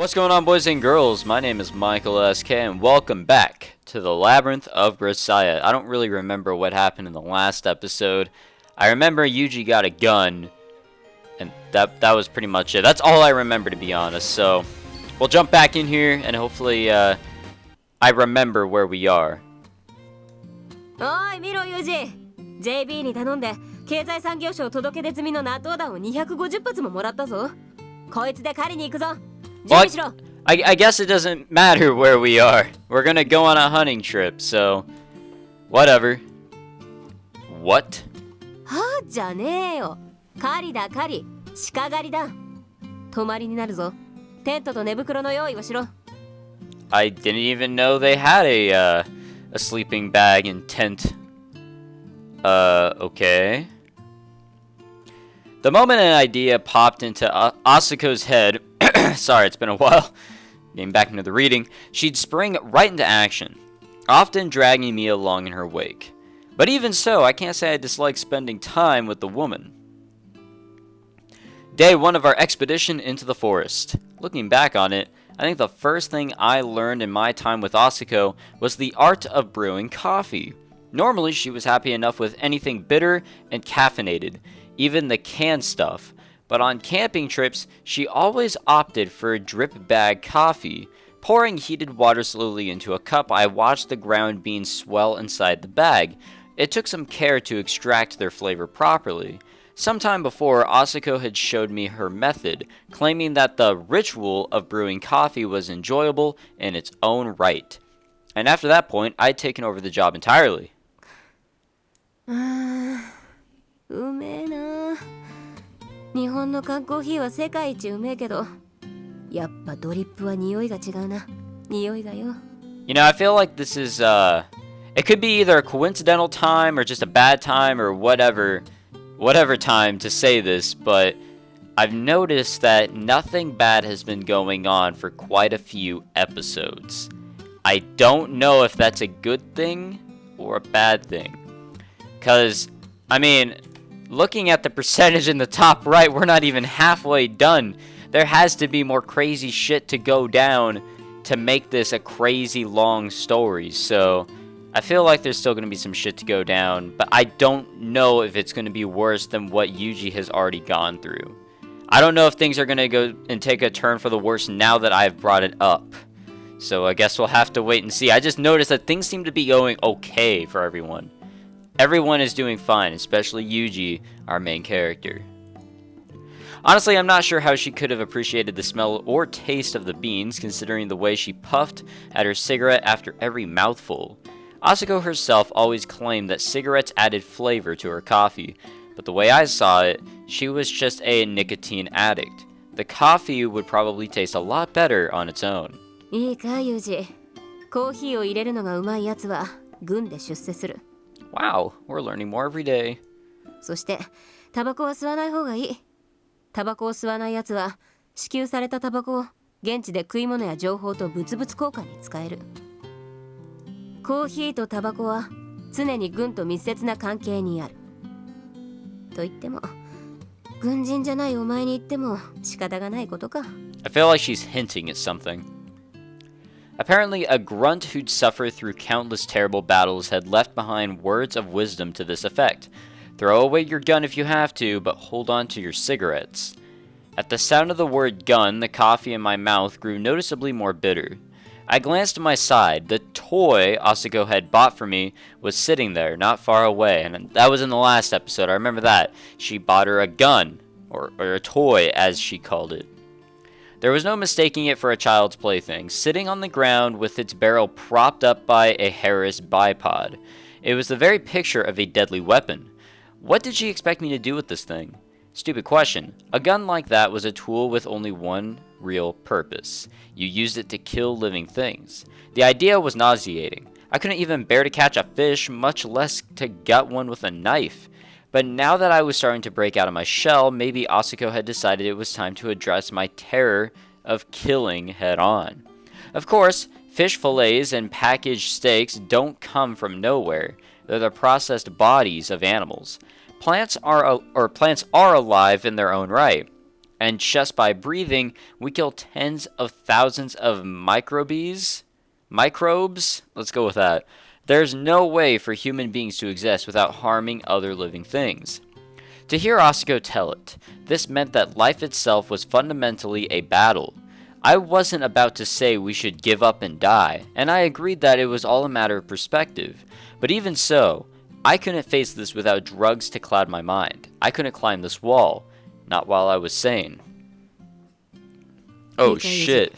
What's going on, boys and girls? My name is Michael SK, and welcome back to the Labyrinth of Grisaia. I don't really remember what happened in the last episode. I remember Yuuji got a gun, and that was pretty much it. That's all I remember, to be honest. So, we'll jump back in here, and hopefully, I remember where we are. おい見ろユージ JB に頼んで経済産業省届け出済みの納豆弾を250発ももらったぞこいつで狩りに行くぞ準備しろ I guess it doesn't matter where we are. We're gonna go on a hunting trip, so whatever. What? はあじゃねえよ狩りだ狩り鹿狩りだ泊まりになるぞテントと寝袋の用意をしろ I didn't even know they had a sleeping bag and tent. Okay. The moment an idea popped into Asuko's head, sorry, it's been a while, getting back into the reading, she'd spring right into action, often dragging me along in her wake. But even so, I can't say I dislike spending time with the woman. Day 1 of our expedition into the forest. Looking back on it, I think the first thing I learned in my time with Asuko was the art of brewing coffee. Normally, she was happy enough with anything bitter and caffeinated, even the canned stuff. But on camping trips, she always opted for a drip bag coffee. Pouring heated water slowly into a cup, I watched the ground beans swell inside the bag. It took some care to extract their flavor properly. Sometime before, Asuko had showed me her method, claiming that the ritual of brewing coffee was enjoyable in its own right. And after that point, I'd taken over the job entirely. うめえな日本の缶コーヒーは世界一うめえけどやっぱドリップは匂いが違うな匂いがよ You know, I feel like this is, it could be either a coincidental time or just a bad time or whatever time to say this, but I've noticed that nothing bad has been going on for quite a few episodes. I don't know if that's a good thing or a bad thing. Because, I mean, looking at the percentage in the top right, we're not even halfway done. There has to be more crazy shit to go down to make this a crazy long story. So, I feel like there's still going to be some shit to go down, but I don't know if it's going to be worse than what Yuuji has already gone through. I don't know if things are going to go and take a turn for the worse now that I've brought it up. So I guess we'll have to wait and see. I just noticed that things seem to be going okay for everyone. Everyone is doing fine, especially Yuuji, our main character. Honestly, I'm not sure how she could have appreciated the smell or taste of the beans, considering the way she puffed at her cigarette after every mouthful. Asuko herself always claimed that cigarettes added flavor to her coffee, but the way I saw it, she was just a nicotine addict. The coffee would probably taste a lot better on its own. いいかユージコーヒーを入れるのがうまいやつは軍で出世する Wow, we're learning more every day. そしてタバコは吸わない方がいいタバコを吸わないやつは支給されたタバコを現地で食い物や情報と物々交換に使えるコーヒーとタバコは常に軍と密接な関係にあると言っても軍人じゃないお前に言っても仕方がないことか I feel like she's hinting at something. Apparently, a grunt who'd suffered through countless terrible battles had left behind words of wisdom to this effect. Throw away your gun if you have to, but hold on to your cigarettes. At the sound of the word gun, the coffee in my mouth grew noticeably more bitter. I glanced to my side. The toy Asuko had bought for me was sitting there, not far away, and that was in the last episode. I remember that. She bought her a gun, or a toy, as she called it. There was no mistaking it for a child's plaything, sitting on the ground with its barrel propped up by a Harris bipod. It was the very picture of a deadly weapon. What did she expect me to do with this thing? Stupid question. A gun like that was a tool with only one real purpose. You used it to kill living things. The idea was nauseating. I couldn't even bear to catch a fish, much less to gut one with a knife. But now that I was starting to break out of my shell, maybe Asuko had decided it was time to address my terror of killing head on. Of course, fish fillets and packaged steaks don't come from nowhere. They're the processed bodies of animals. Plants are alive in their own right. And just by breathing, we kill tens of thousands of microbes? Microbes? Let's go with that. There's no way for human beings to exist without harming other living things. To hear Asuko tell it, this meant that life itself was fundamentally a battle. I wasn't about to say we should give up and die, and I agreed that it was all a matter of perspective. But even so, I couldn't face this without drugs to cloud my mind. I couldn't climb this wall. Not while I was sane. Oh shit.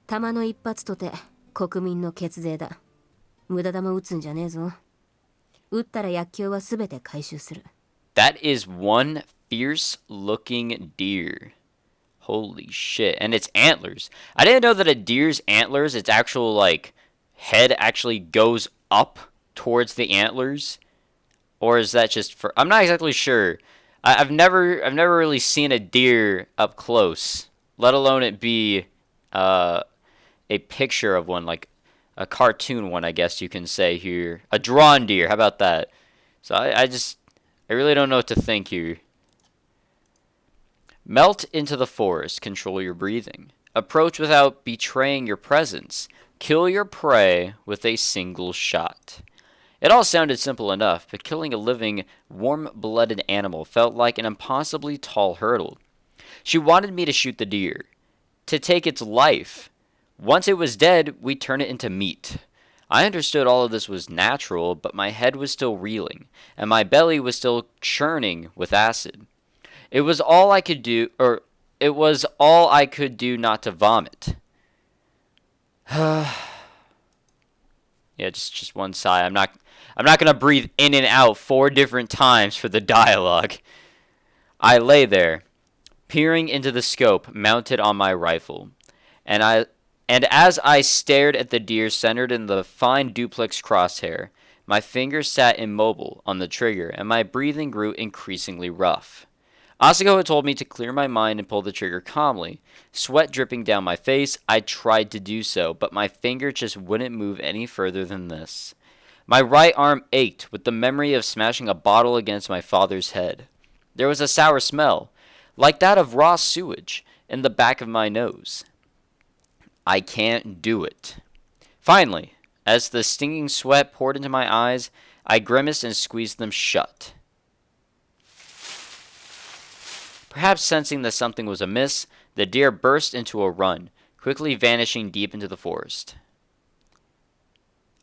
弾の一発とて国民の血税だ。無駄弾撃つんじゃねえぞ。撃ったら薬莢はすべて回収する。That is one fierce looking deer. Holy shit. And its antlers. I didn't know that a deer's antlers, its actual like head actually goes up towards the antlers. Or is that just for... I'm not exactly sure. I've never really seen a deer up close, let alone it be a picture of one, like a cartoon one, I guess you can say here. A drawn deer, how about that? So I really don't know what to think here. Melt into the forest, control your breathing. Approach without betraying your presence. Kill your prey with a single shot. It all sounded simple enough, but killing a living, warm-blooded animal felt like an impossibly tall hurdle. She wanted me to shoot the deer, to take its life. Once it was dead, we'd turn it into meat. I understood all of this was natural, but my head was still reeling, and my belly was still churning with acid. It was all I could do not to vomit. Yeah, just one sigh. I'm not gonna breathe in and out 4 different times for the dialogue. I lay there, peering into the scope mounted on my rifle, and as I stared at the deer centered in the fine duplex crosshair, my fingers sat immobile on the trigger, and my breathing grew increasingly rough. Asuko had told me to clear my mind and pull the trigger calmly. Sweat dripping down my face, I tried to do so, but my finger just wouldn't move any further than this. My right arm ached with the memory of smashing a bottle against my father's head. There was a sour smell, like that of raw sewage, in the back of my nose. I can't do it. Finally, as the stinging sweat poured into my eyes, I grimaced and squeezed them shut. Perhaps sensing that something was amiss, the deer burst into a run, quickly vanishing deep into the forest.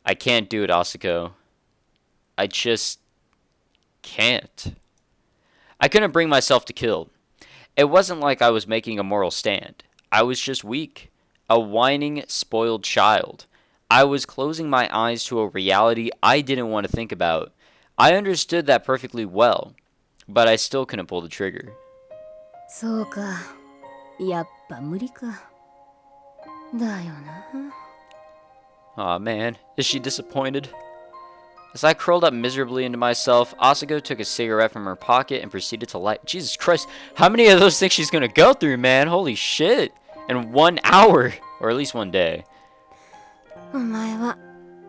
I can't do it, Asuko. I just can't. I couldn't bring myself to kill. It wasn't like I was making a moral stand. I was just weak. A whining, spoiled child. I was closing my eyes to a reality I didn't want to think about. I understood that perfectly well, but I still couldn't pull the trigger. そうか。やっぱ無理か。だよな。Aw, man. Is she disappointed? As I curled up miserably into myself, Asuko took a cigarette from her pocket and proceeded to light. Jesus Christ, how many of those things she's gonna go through, man? Holy shit. In 1 hour. Or at least 1 day. お前は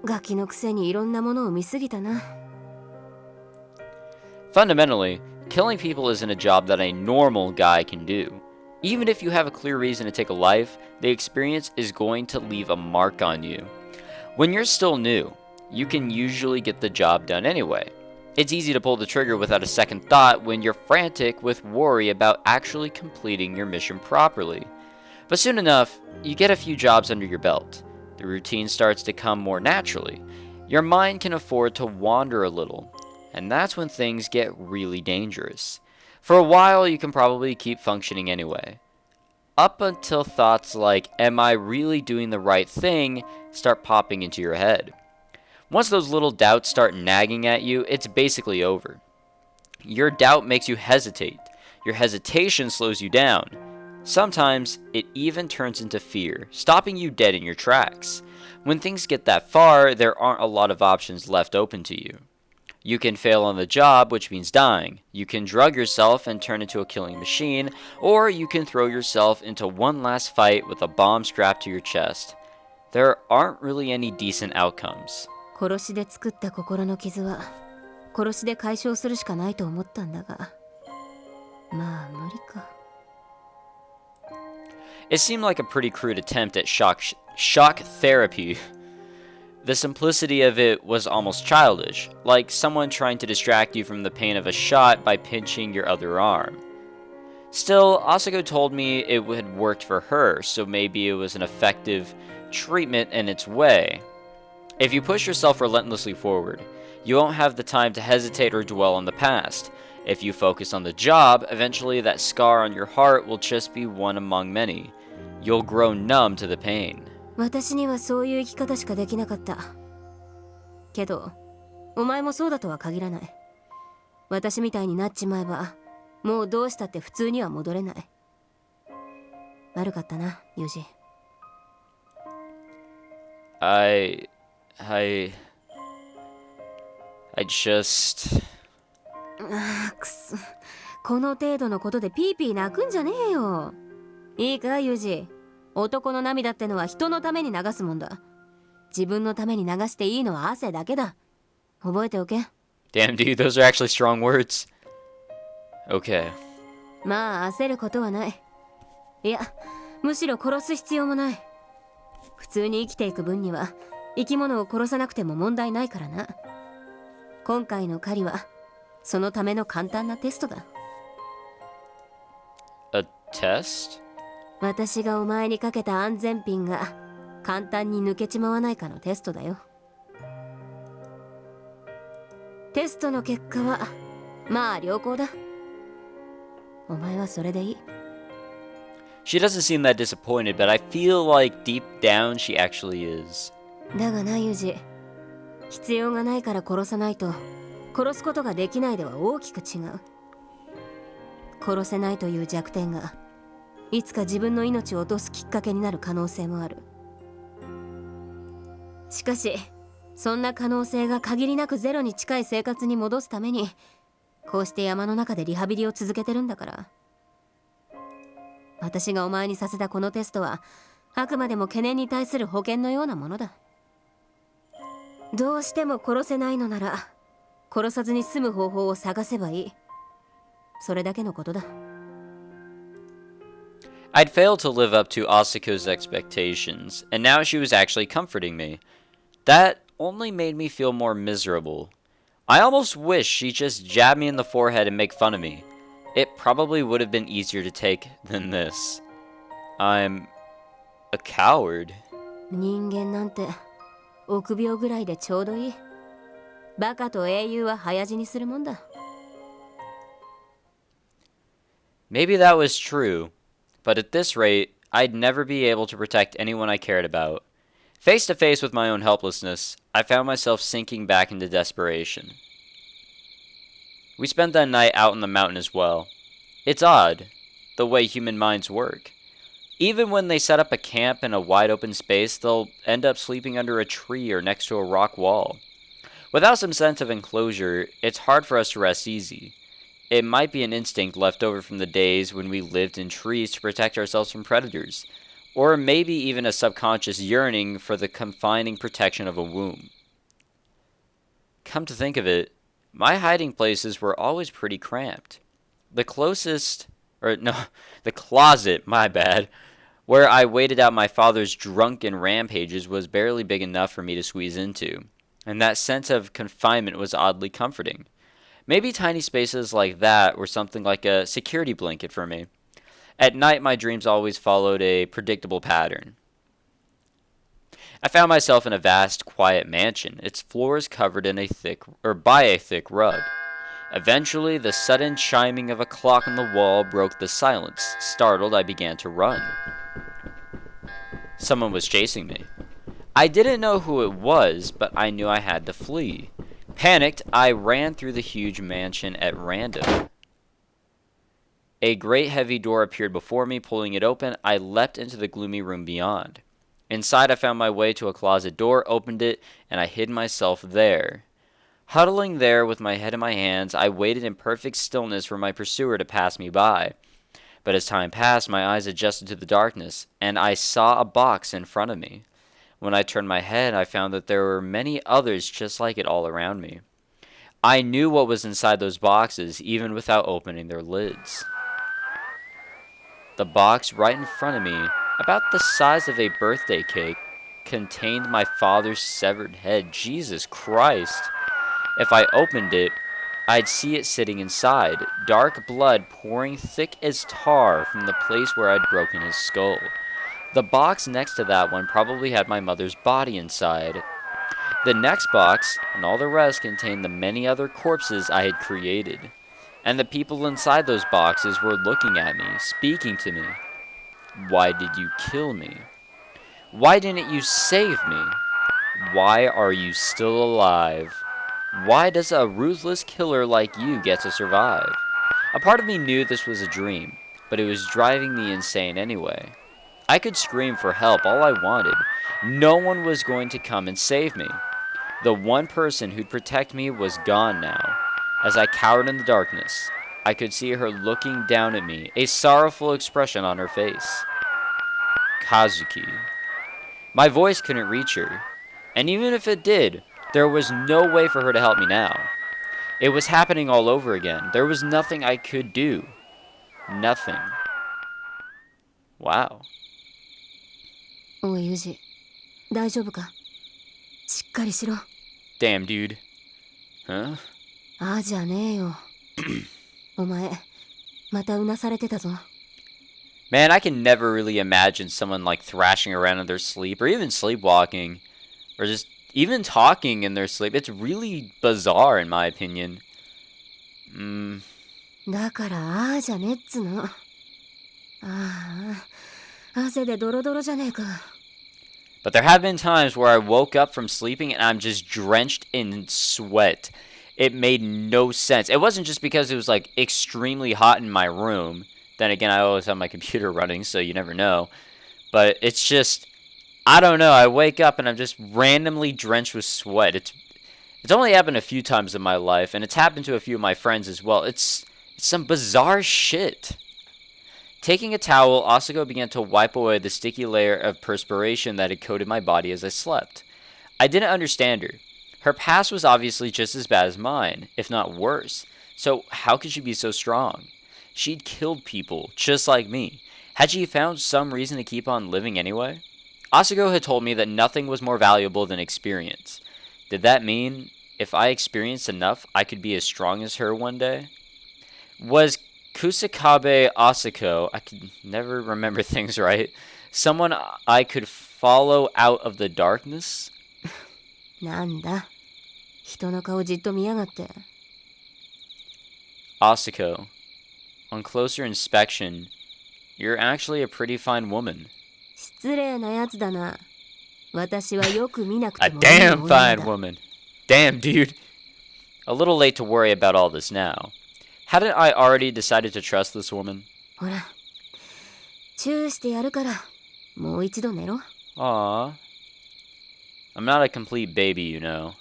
ガキのくせにいろんなものを見すぎたな。Fundamentally, killing people isn't a job that a normal guy can do. Even if you have a clear reason to take a life, the experience is going to leave a mark on you. When you're still new, you can usually get the job done anyway. It's easy to pull the trigger without a second thought when you're frantic with worry about actually completing your mission properly. But soon enough, you get a few jobs under your belt. The routine starts to come more naturally. Your mind can afford to wander a little, and that's when things get really dangerous. For a while, you can probably keep functioning anyway. Up until thoughts like, am I really doing the right thing, start popping into your head. Once those little doubts start nagging at you, it's basically over. Your doubt makes you hesitate. Your hesitation slows you down. Sometimes, it even turns into fear, stopping you dead in your tracks. When things get that far, there aren't a lot of options left open to you. You can fail on the job, which means dying. You can drug yourself and turn into a killing machine, or you can throw yourself into one last fight with a bomb strapped to your chest. There aren't really any decent outcomes. 殺しで作った心の傷は殺しで解消するしかないと思ったんだが、まあ無理か。It seemed like a pretty crude attempt at shock therapy. The simplicity of it was almost childish, like someone trying to distract you from the pain of a shot by pinching your other arm. Still, Asako told me it had worked for her, so maybe it was an effective treatment in its way. If you push yourself relentlessly forward, you won't have the time to hesitate or dwell on the past. If you focus on the job, eventually that scar on your heart will just be one among many. You'll grow numb to the pain. 私にはそういう生き方しかできなかった。けど、お前もそうだとは限らない。私みたいになっちまえば、もうどうしたって普通には戻れない。悪かったな、ユージ。I just... くそ。この程度のことでピーピー泣くんじゃねえよ。いいか、ユージ。男の涙ってのは人のために流すもんだ。自分のために流していいのは汗だけだ。覚えておけ。Damn, dude, those are actually strong words. Okay. まあ焦ることはない。いや、むしろ殺す必要もない。普通に生きていく分には生き物を殺さなくても問題ないからな。今回の狩りはそのための簡単なテストだ。A test? 私がお前にかけた安全ピンが簡単に抜けちまわないかのテストだよ。テストの結果はまあ良好だ。お前はそれでいい。She doesn't seem that disappointed, but I feel like deep down she actually is. だがな、ユージ。必要がないから殺さないと殺すことができないでは大きく違う。殺せないという弱点がいつか自分の命を落とすきっかけになる可能性もある。しかしそんな可能性が限りなくゼロに近い生活に戻すためにこうして山の中でリハビリを続けてるんだから。私がお前にさせたこのテストはあくまでも懸念に対する保険のようなものだ。どうしても殺せないのなら殺さずに済む方法を探せばいい。それだけのことだ。I'd failed to live up to Asako's expectations, and now she was actually comforting me. That only made me feel more miserable. I almost wish she'd just jab me in the forehead and make fun of me. It probably would have been easier to take than this. I'm a coward. 人間なんて臆病ぐらいでちょうどいい。バカと英雄は早死にするもんだ。Maybe that was true, but at this rate, I'd never be able to protect anyone I cared about. Face to face with my own helplessness, I found myself sinking back into desperation. We spent that night out in the mountain as well. It's odd, the way human minds work. Even when they set up a camp in a wide open space, they'll end up sleeping under a tree or next to a rock wall. Without some sense of enclosure, it's hard for us to rest easy. It might be an instinct left over from the days when we lived in trees to protect ourselves from predators, or maybe even a subconscious yearning for the confining protection of a womb. Come to think of it, my hiding places were always pretty cramped. The closet, my bad, where I waited out my father's drunken rampages was barely big enough for me to squeeze into, and that sense of confinement was oddly comforting. Maybe tiny spaces like that were something like a security blanket for me. At night, my dreams always followed a predictable pattern. I found myself in a vast, quiet mansion, its floors covered by a thick rug. Eventually, the sudden chiming of a clock on the wall broke the silence. Startled, I began to run. Someone was chasing me. I didn't know who it was, but I knew I had to flee. Panicked, I ran through the huge mansion at random. A great heavy door appeared before me. Pulling it open, I leapt into the gloomy room beyond. Inside, I found my way to a closet door, opened it, and I hid myself there. Huddling there with my head in my hands, I waited in perfect stillness for my pursuer to pass me by. But as time passed, my eyes adjusted to the darkness, and I saw a box in front of me. When I turned my head, I found that there were many others just like it all around me. I knew what was inside those boxes, even without opening their lids. The box right in front of me about the size of a birthday cake, contained my father's severed head. Jesus Christ. If I opened it, I'd see it sitting inside, dark blood pouring thick as tar from the place where I'd broken his skull. The box next to that one probably had my mother's body inside. The next box, and all the rest, contained the many other corpses I had created. And the people inside those boxes were looking at me, speaking to me. Why did you kill me? Why didn't you save me? Why are you still alive? Why does a ruthless killer like you get to survive? A part of me knew this was a dream, but it was driving me insane anyway. I could scream for help all I wanted. No one was going to come and save me. The one person who'd protect me was gone now. As I cowered in the darkness, I could see her looking down at me, a sorrowful expression on her face. Kazuki. My voice couldn't reach her, and even if it did, there was no way for her to help me now. It was happening all over again. There was nothing I could do. Nothing. Wow. おいユージ、大丈夫か？しっかりしろ。 Damn, dude. Huh? ああじゃねえよ。お前、またうなされてたぞ。 Man, I can never really imagine someone like thrashing around in their sleep, or even sleepwalking, or just even talking in their sleep. It's really bizarre, in my opinion. だからああじゃねえっつの。ああ、汗でドロドロじゃねえか。 But there have been times where I woke up from sleeping and I'm just drenched in sweat. It made no sense. It wasn't just because it was like extremely hot in my room. Then again, I always have my computer running, so you never know. But it's just, I don't know. I wake up and I'm just randomly drenched with sweat. It's only happened a few times in my life, and it's happened to a few of my friends as well. It's some bizarre shit. Taking a towel, Asako began to wipe away the sticky layer of perspiration that had coated my body as I slept. I didn't understand her. Her past was obviously just as bad as mine, if not worse. So how could she be so strong? She'd killed people, just like me. Had she found some reason to keep on living anyway? Asako had told me that nothing was more valuable than experience. Did that mean, if I experienced enough, I could be as strong as her one day? Was Kusakabe Asako, I could never remember things right, someone I could follow out of the darkness? なんだ、人の顔じっと見やがって。 Asako, on closer inspection, you're actually a pretty fine woman. 失礼なやつだな。私はよく見なくて A もいい damn 女だ。 fine woman. Damn, dude. A little late to worry about all this now. Hadn't I already decided to trust this woman? ほら、チューしてやるから、もう一度寝ろ。 Aww. I'm not a complete baby, you know.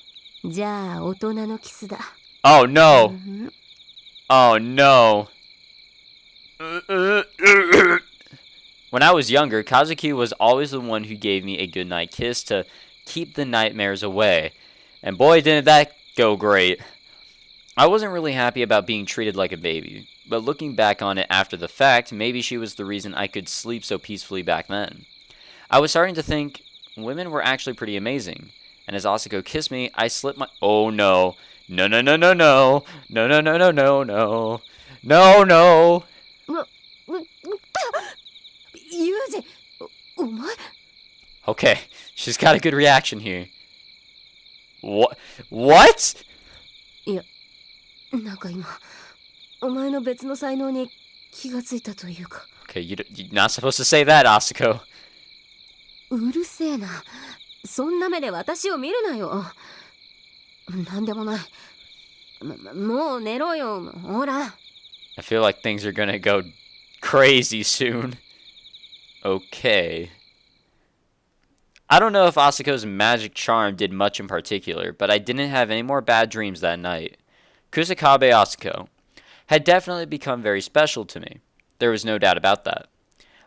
じゃあ、大人のキスだ。 Oh no! Oh no! When I was younger, Kazuki was always the one who gave me a goodnight kiss to keep the nightmares away. And boy, didn't that go great. I wasn't really happy about being treated like a baby, but looking back on it after the fact, maybe she was the reason I could sleep so peacefully back then. I was starting to think women were actually pretty amazing, and as Asako kissed me, I slipped my— Oh no. No, no, no, no, no. No, no, no, no, no, no. No, no. ユージ、お前 Okay, she's got a good reaction here. What? What? いや、なんか今、お前の別の才能に気がついたというか。 Okay, you're not supposed to say that, Asako. うるせえな。そんな目で私を見るなよ。なんでもない。もう寝ろよ。ほら。 I feel like things are gonna go crazy soon. Okay. I don't know if Asako's magic charm did much in particular, but I didn't have any more bad dreams that night. Kusakabe Asako had definitely become very special to me. There was no doubt about that.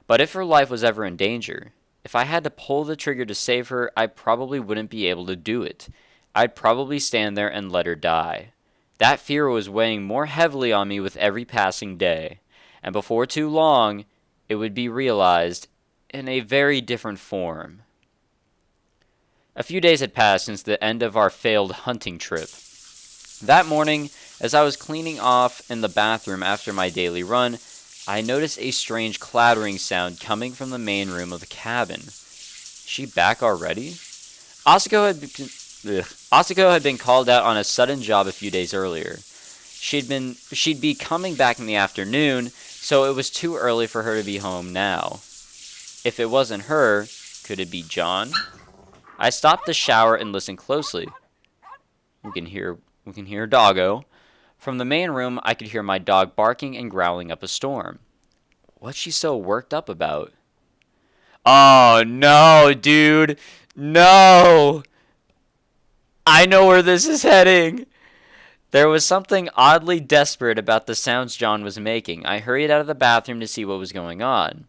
But if her life was ever in danger, if I had to pull the trigger to save her, I probably wouldn't be able to do it. I'd probably stand there and let her die. That fear was weighing more heavily on me with every passing day, and before too long, it would be realized in a very different form. A few days had passed since the end of our failed hunting trip. That morning, as I was cleaning off in the bathroom after my daily run, I noticed a strange clattering sound coming from the main room of the cabin. Is she back already? Asako had been called out on a sudden job a few days earlier. She'd be coming back in the afternoon, so it was too early for her to be home now. If it wasn't her, could it be John? I stopped the shower and listened closely. We can hear doggo. From the main room, I could hear my dog barking and growling up a storm. What's she so worked up about? Oh, no, dude. No! I know where this is heading. There was something oddly desperate about the sounds John was making. I hurried out of the bathroom to see what was going on,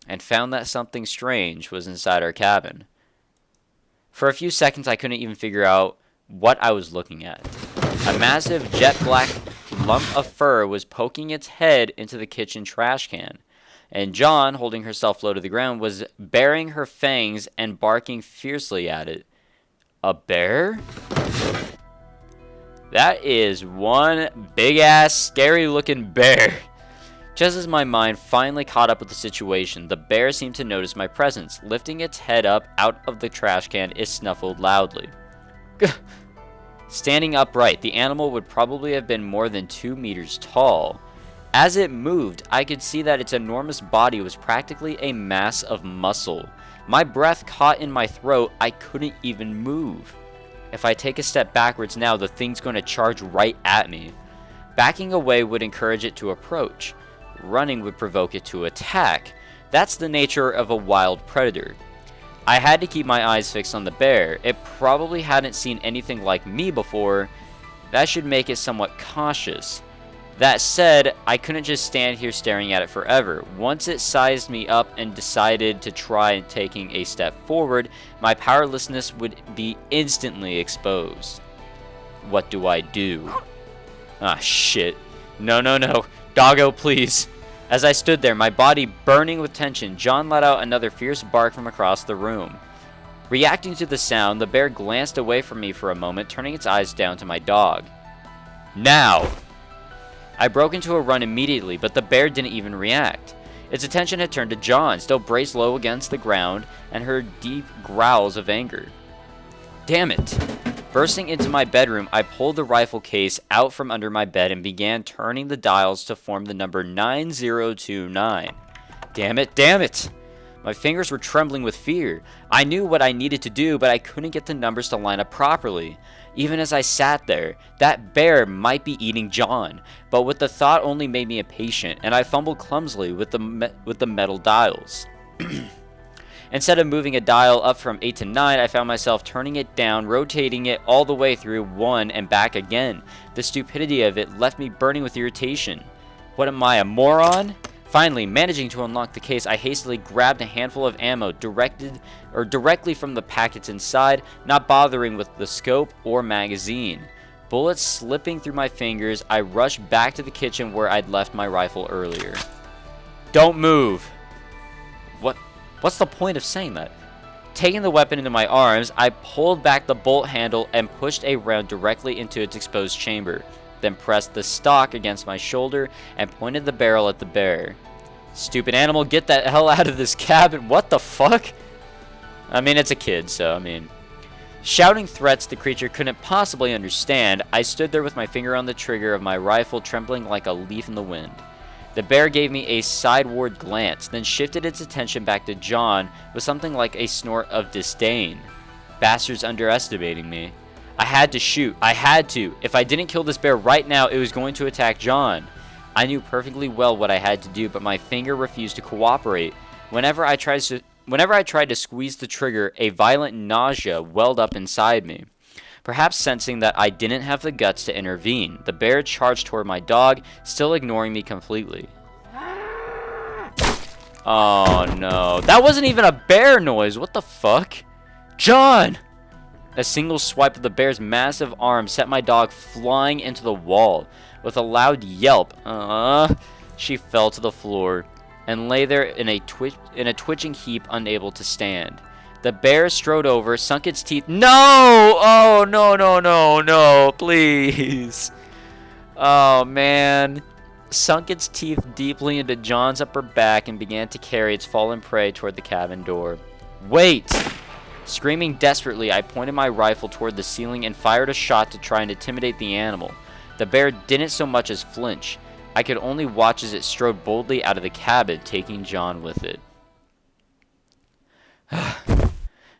and found that something strange was inside our cabin. For a few seconds, I couldn't even figure out what I was looking at. A massive jet black lump of fur was poking its head into the kitchen trash can, and John, holding herself low to the ground, was baring her fangs and barking fiercely at it. A bear? That is one big-ass, scary-looking bear. Just as my mind finally caught up with the situation, the bear seemed to notice my presence. Lifting its head up out of the trash can, it snuffled loudly. Standing upright, the animal would probably have been more than 2 meters tall. As it moved, I could see that its enormous body was practically a mass of muscle. My breath caught in my throat. I couldn't even move. If I take a step backwards now, the thing's going to charge right at me. Backing away would encourage it to approach. Running would provoke it to attack. That's the nature of a wild predator. I had to keep my eyes fixed on the bear. It probably hadn't seen anything like me before. That should make it somewhat cautious. That said, I couldn't just stand here staring at it forever. Once it sized me up and decided to try taking a step forward, my powerlessness would be instantly exposed. What do I do? Ah, shit. No. Doggo, please. As I stood there, my body burning with tension, John let out another fierce bark from across the room. Reacting to the sound, the bear glanced away from me for a moment, turning its eyes down to my dog. Now! I broke into a run immediately, but the bear didn't even react. Its attention had turned to John, still braced low against the ground, and heard deep growls of anger. Damn it! Bursting into my bedroom, I pulled the rifle case out from under my bed and began turning the dials to form the number 9029. Damn it! My fingers were trembling with fear. I knew what I needed to do, but I couldn't get the numbers to line up properly. Even as I sat there, that bear might be eating John, but with the thought only made me impatient, and I fumbled clumsily with the metal dials. Instead of moving a dial up from 8 to 9, I found myself turning it down, rotating it all the way through 1 and back again. The stupidity of it left me burning with irritation. What am I, a moron? Finally, managing to unlock the case, I hastily grabbed a handful of ammo directly from the packets inside, not bothering with the scope or magazine. Bullets slipping through my fingers, I rushed back to the kitchen where I'd left my rifle earlier. Don't move! What's the point of saying that? Taking the weapon into my arms, I pulled back the bolt handle and pushed a round directly into its exposed chamber, then pressed the stock against my shoulder and pointed the barrel at the bear. Stupid animal, get the hell out of this cabin. What the fuck? I mean, it's a kid, so, Shouting threats the creature couldn't possibly understand, I stood there with my finger on the trigger of my rifle trembling like a leaf in the wind. The bear gave me a sideward glance, then shifted its attention back to John with something like a snort of disdain. Bastard's underestimating me. I had to shoot. I had to. If I didn't kill this bear right now, it was going to attack John. I knew perfectly well what I had to do, but my finger refused to cooperate. Whenever I tried to squeeze the trigger, a violent nausea welled up inside me. Perhaps sensing that I didn't have the guts to intervene, the bear charged toward my dog, still ignoring me completely. Oh no, that wasn't even a bear noise, what the fuck? John! A single swipe of the bear's massive arm set my dog flying into the wall. With a loud yelp, she fell to the floor. and lay there in a twitching heap, unable to stand. The bear strode over, sunk its teeth. No! Oh, no, no, no, no, please. Oh, man. Sunk its teeth deeply into John's upper back and began to carry its fallen prey toward the cabin door. Wait! Screaming desperately, I pointed my rifle toward the ceiling and fired a shot to try and intimidate the animal. The bear didn't so much as flinch. I could only watch as it strode boldly out of the cabin, taking John with it.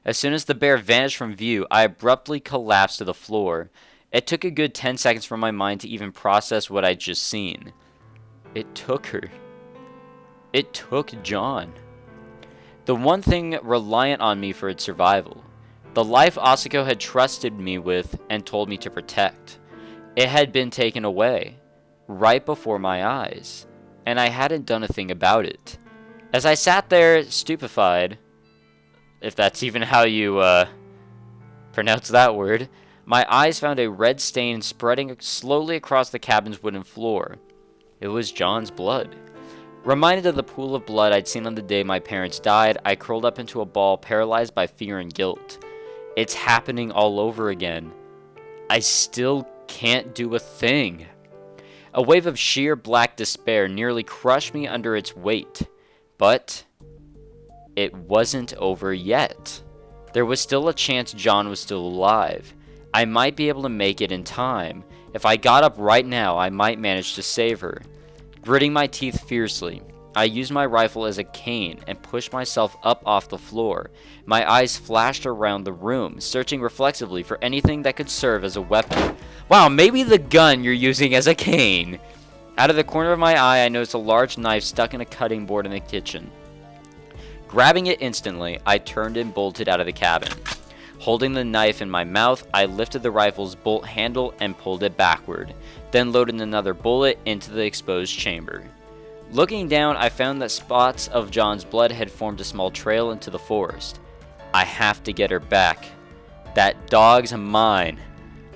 As soon as the bear vanished from view, I abruptly collapsed to the floor. It took a good 10 seconds for my mind to even process what I'd just seen. It took her. It took John. The one thing reliant on me for its survival. The life Asako had trusted me with and told me to protect. It had been taken away, right before my eyes, and I hadn't done a thing about it. As I sat there, stupefied, if that's even how you, pronounce that word, my eyes found a red stain spreading slowly across the cabin's wooden floor. It was John's blood. Reminded of the pool of blood I'd seen on the day my parents died, I curled up into a ball, paralyzed by fear and guilt. It's happening all over again. I still can't do a thing. A wave of sheer black despair nearly crushed me under its weight. But it wasn't over yet. There was still a chance John was still alive. I might be able to make it in time. If I got up right now, I might manage to save her. Gritting my teeth fiercely, I used my rifle as a cane and pushed myself up off the floor. My eyes flashed around the room, searching reflexively for anything that could serve as a weapon. Wow, maybe the gun you're using as a cane! Out of the corner of my eye, I noticed a large knife stuck in a cutting board in the kitchen. Grabbing it instantly, I turned and bolted out of the cabin. Holding the knife in my mouth, I lifted the rifle's bolt handle and pulled it backward, then loaded another bullet into the exposed chamber. Looking down, I found that spots of John's blood had formed a small trail into the forest. I have to get her back. That dog's mine.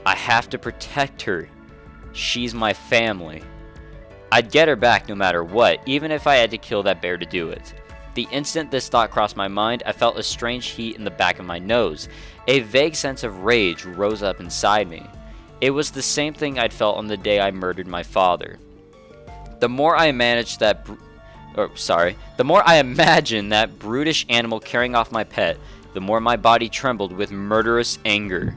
I have to protect her. She's my family. I'd get her back no matter what, even if I had to kill that bear to do it. The instant this thought crossed my mind, I felt a strange heat in the back of my nose. A vague sense of rage rose up inside me. It was the same thing I'd felt on the day I murdered my father. The more I imagined that brutish animal carrying off my pet, the more my body trembled with murderous anger.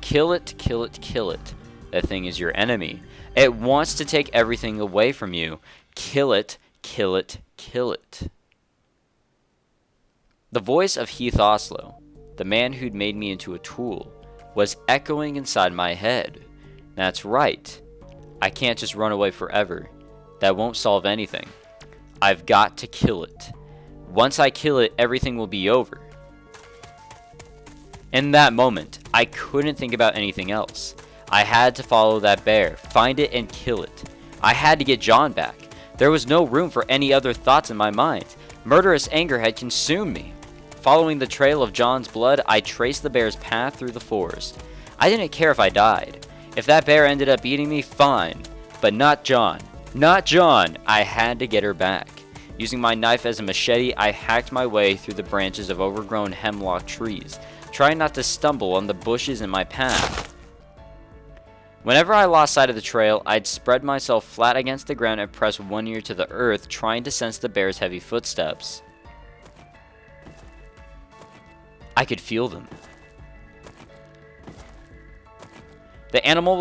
Kill it, kill it, kill it. That thing is your enemy. It wants to take everything away from you. Kill it, kill it, kill it. The voice of Heath Oslo, the man who'd made me into a tool, was echoing inside my head. That's right. I can't just run away forever. That won't solve anything. I've got to kill it. Once I kill it, everything will be over. In that moment, I couldn't think about anything else. I had to follow that bear, find it, and kill it. I had to get John back. There was no room for any other thoughts in my mind. Murderous anger had consumed me. Following the trail of John's blood, I traced the bear's path through the forest. I didn't care if I died. If that bear ended up eating me, fine. But not John. Not John! I had to get her back. Using my knife as a machete, I hacked my way through the branches of overgrown hemlock trees, trying not to stumble on the bushes in my path. Whenever I lost sight of the trail, I'd spread myself flat against the ground and press one ear to the earth, trying to sense the bear's heavy footsteps. I could feel them. The animal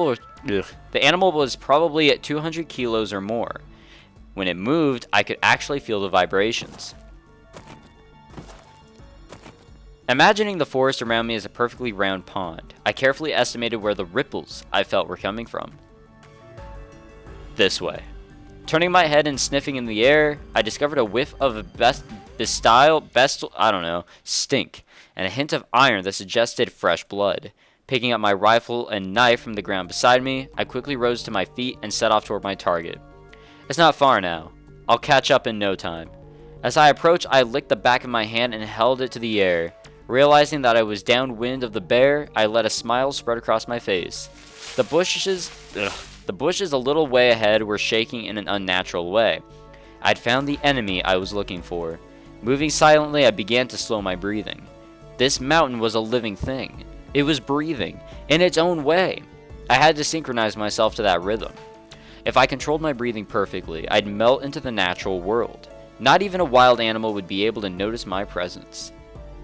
was probably at 200 kilos or more. When it moved, I could actually feel the vibrations. Imagining the forest around me as a perfectly round pond, I carefully estimated where the ripples I felt were coming from. This way. Turning my head and sniffing in the air, I discovered a whiff of a stink, and a hint of iron that suggested fresh blood. Picking up my rifle and knife from the ground beside me, I quickly rose to my feet and set off toward my target. It's not far now. I'll catch up in no time. As I approached, I licked the back of my hand and held it to the air. Realizing that I was downwind of the bear, I let a smile spread across my face. The bushes The bushes a little way ahead were shaking in an unnatural way. I'd found the enemy I was looking for. Moving silently, I began to slow my breathing. This mountain was a living thing. It was breathing, in its own way. I had to synchronize myself to that rhythm. If I controlled my breathing perfectly, I'd melt into the natural world. Not even a wild animal would be able to notice my presence.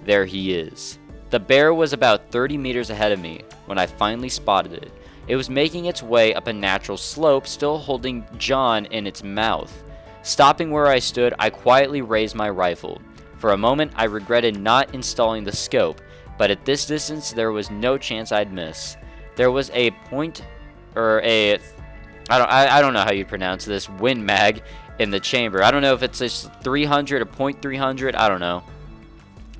There he is. The bear was about 30 meters ahead of me when I finally spotted it. It was making its way up a natural slope, still holding John in its mouth. Stopping where I stood, I quietly raised my rifle. For a moment, I regretted not installing the scope, but at this distance, there was no chance I'd miss. There was a I don't know how you pronounce this, wind mag in the chamber. I don't know if it's just 300 or .300, I don't know.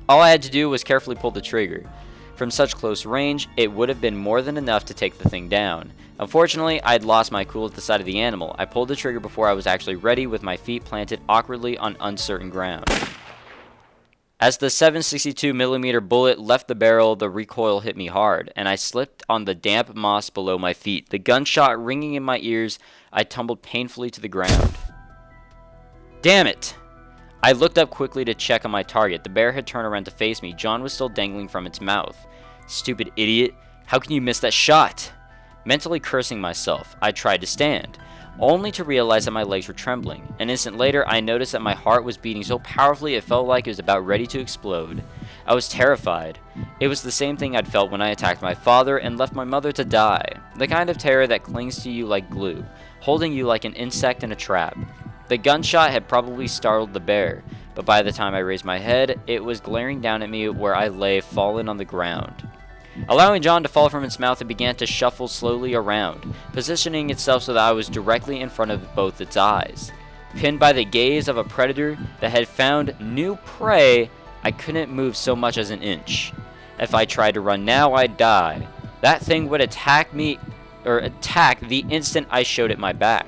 All I had to do was carefully pull the trigger. From such close range, it would have been more than enough to take the thing down. Unfortunately, I had lost my cool at the sight of the animal. I pulled the trigger before I was actually ready, with my feet planted awkwardly on uncertain ground. As the 7.62mm bullet left the barrel, the recoil hit me hard, and I slipped on the damp moss below my feet. The gunshot ringing in my ears, I tumbled painfully to the ground. Damn it! I looked up quickly to check on my target. The bear had turned around to face me. John was still dangling from its mouth. Stupid idiot. How can you miss that shot? Mentally cursing myself, I tried to stand, only to realize that my legs were trembling. An instant later, I noticed that my heart was beating so powerfully it felt like it was about ready to explode. I was terrified. It was the same thing I'd felt when I attacked my father and left my mother to die. The kind of terror that clings to you like glue, holding you like an insect in a trap. The gunshot had probably startled the bear, but by the time I raised my head, it was glaring down at me where I lay fallen on the ground. Allowing John to fall from its mouth, it began to shuffle slowly around, positioning itself so that I was directly in front of both its eyes. Pinned by the gaze of a predator that had found new prey, I couldn't move so much as an inch. If I tried to run now, I'd die. That thing would attack the instant I showed it my back.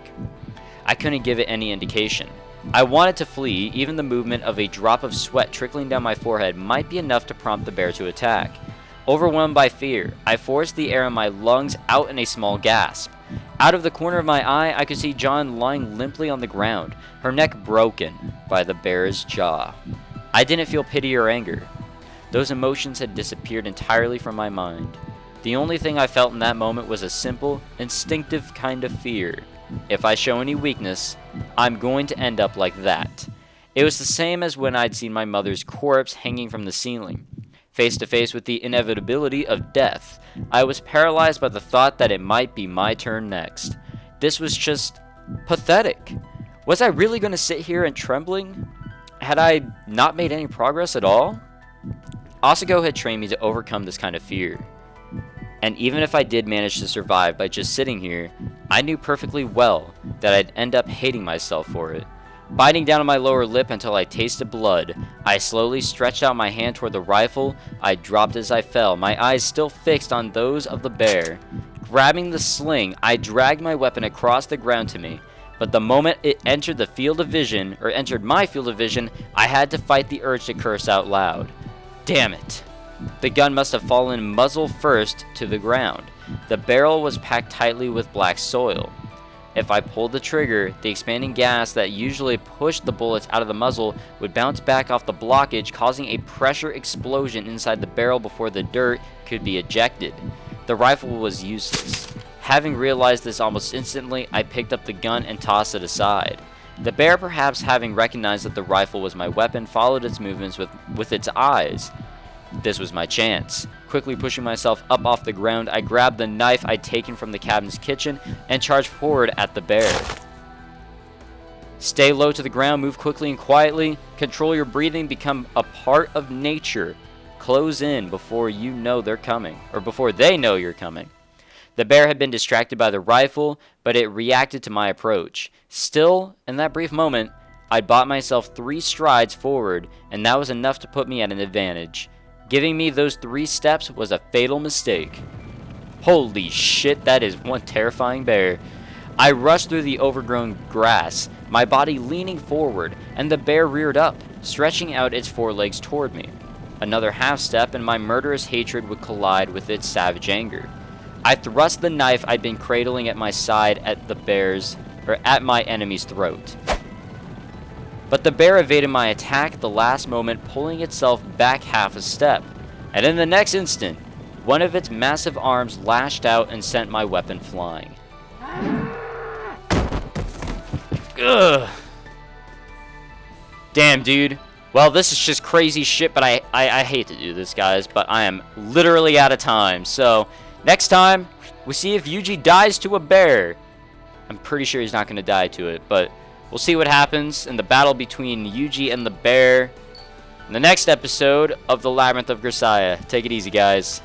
I couldn't give it any indication. I wanted to flee. Even the movement of a drop of sweat trickling down my forehead might be enough to prompt the bear to attack. Overwhelmed by fear, I forced the air in my lungs out in a small gasp. Out of the corner of my eye, I could see John lying limply on the ground, her neck broken by the bear's jaw. I didn't feel pity or anger. Those emotions had disappeared entirely from my mind. The only thing I felt in that moment was a simple, instinctive kind of fear. If I show any weakness, I'm going to end up like that. It was the same as when I'd seen my mother's corpse hanging from the ceiling. Face to face with the inevitability of death, I was paralyzed by the thought that it might be my turn next. This was just pathetic. Was I really going to sit here and trembling? Had I not made any progress at all? Asako had trained me to overcome this kind of fear. And even if I did manage to survive by just sitting here, I knew perfectly well that I'd end up hating myself for it. Biting down on my lower lip until I tasted blood, I slowly stretched out my hand toward the rifle. I dropped as I fell, my eyes still fixed on those of the bear. Grabbing the sling, I dragged my weapon across the ground to me. But the moment it entered my field of vision, I had to fight the urge to curse out loud. Damn it. The gun must have fallen muzzle first to the ground. The barrel was packed tightly with black soil. If I pulled the trigger, the expanding gas that usually pushed the bullets out of the muzzle would bounce back off the blockage, causing a pressure explosion inside the barrel before the dirt could be ejected. The rifle was useless. Having realized this almost instantly, I picked up the gun and tossed it aside. The bear, perhaps having recognized that the rifle was my weapon, followed its movements with its eyes. This was my chance. Quickly pushing myself up off the ground, I grabbed the knife I'd taken from the cabin's kitchen and charged forward at the bear. Stay low to the ground, move quickly and quietly, control your breathing, become a part of nature. Close in before you know they're coming, or before they know you're coming. The bear had been distracted by the rifle, but it reacted to my approach. Still, in that brief moment, I'd bought myself 3 strides forward, and that was enough to put me at an advantage. Giving me those 3 steps was a fatal mistake. Holy shit, that is one terrifying bear. I rushed through the overgrown grass, my body leaning forward, and the bear reared up, stretching out its forelegs toward me. Another half step and my murderous hatred would collide with its savage anger. I thrust the knife I'd been cradling at my side at my enemy's throat. But the bear evaded my attack at the last moment, pulling itself back half a step. And in the next instant, one of its massive arms lashed out and sent my weapon flying. Ugh. Damn, dude. Well, this is just crazy shit, but I hate to do this, guys, but I am literally out of time. So, next time, we see if Yuuji dies to a bear. I'm pretty sure he's not going to die to it, but we'll see what happens in the battle between Yuuji and the bear in the next episode of the Labyrinth of Grisaia. Take it easy, guys.